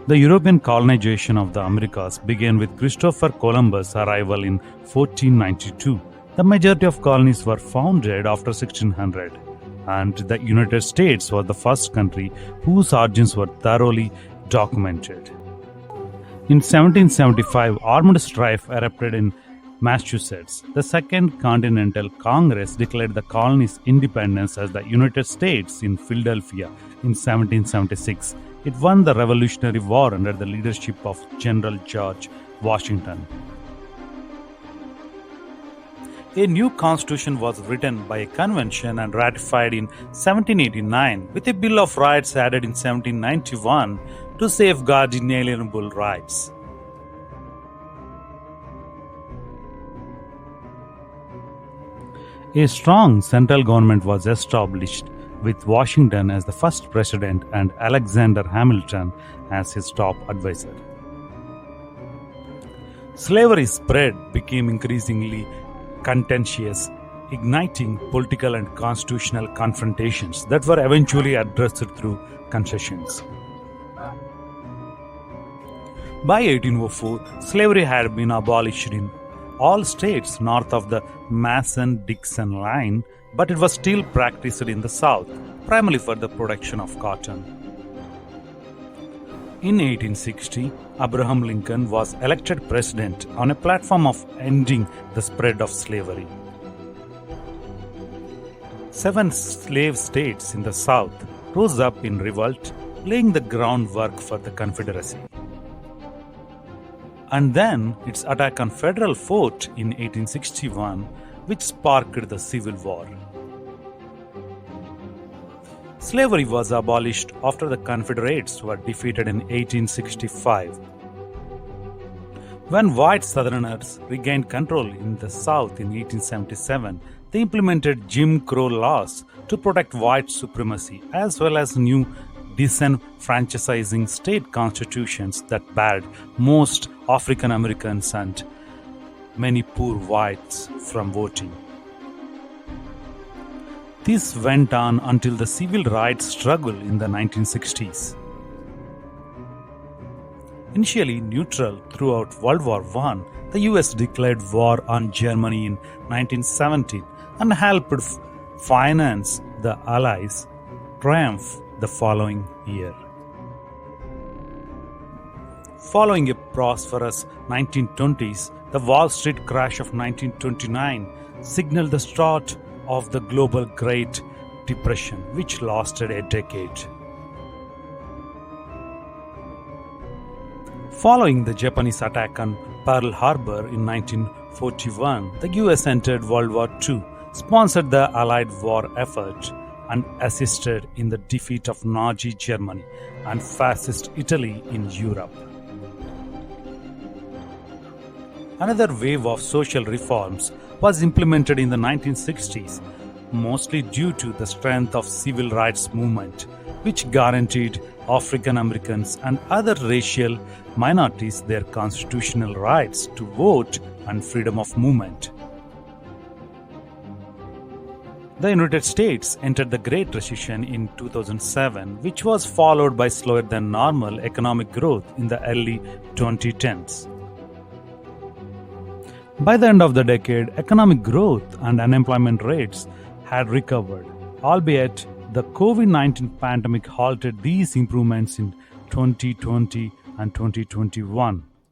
The European colonization of the Americas began with Christopher Columbus' arrival in 1492. The majority of colonies were founded after 1600, and the United States was the first country whose origins were thoroughly documented. In 1775, armed strife erupted in Massachusetts. The Second Continental Congress declared the colony's independence as the United States in Philadelphia in 1776. It won the Revolutionary War under the leadership of General George Washington. A new constitution was written by a convention and ratified in 1789, with a Bill of Rights added in 1791 to safeguard inalienable rights. A strong central government was established, with Washington as the first president and Alexander Hamilton as his top advisor. Slavery's spread became increasingly contentious, igniting political and constitutional confrontations that were eventually addressed through concessions. By 1804, slavery had been abolished in all states north of the Mason-Dixon line, but it was still practiced in the South, primarily for the production of cotton. In 1860, Abraham Lincoln was elected president on a platform of ending the spread of slavery. 7 slave states in the South rose up in revolt, laying the groundwork for the Confederacy. And then its attack on Federal Fort in 1861, which sparked the Civil War. Slavery was abolished after the Confederates were defeated in 1865. When white Southerners regained control in the South in 1877, they implemented Jim Crow laws to protect white supremacy, as well as new disenfranchising state constitutions that barred most African Americans and many poor whites from voting. This went on until the civil rights struggle in the 1960s. Initially neutral throughout World War I, the US declared war on Germany in 1917 and helped finance the Allies' triumph the following year. Following a prosperous 1920s, the Wall Street crash of 1929 signaled the start of the global Great Depression, which lasted a decade. Following the Japanese attack on Pearl Harbor in 1941, the US entered World War II, sponsored the Allied war effort, and assisted in the defeat of Nazi Germany and Fascist Italy in Europe. Another wave of social reforms was implemented in the 1960s, mostly due to the strength of civil rights movement, which guaranteed African Americans and other racial minorities their constitutional rights to vote and freedom of movement. The United States entered the Great Recession in 2007, which was followed by slower than normal economic growth in the early 2010s. By the end of the decade, economic growth and unemployment rates had recovered, albeit the COVID-19 pandemic halted these improvements in 2020 and 2021.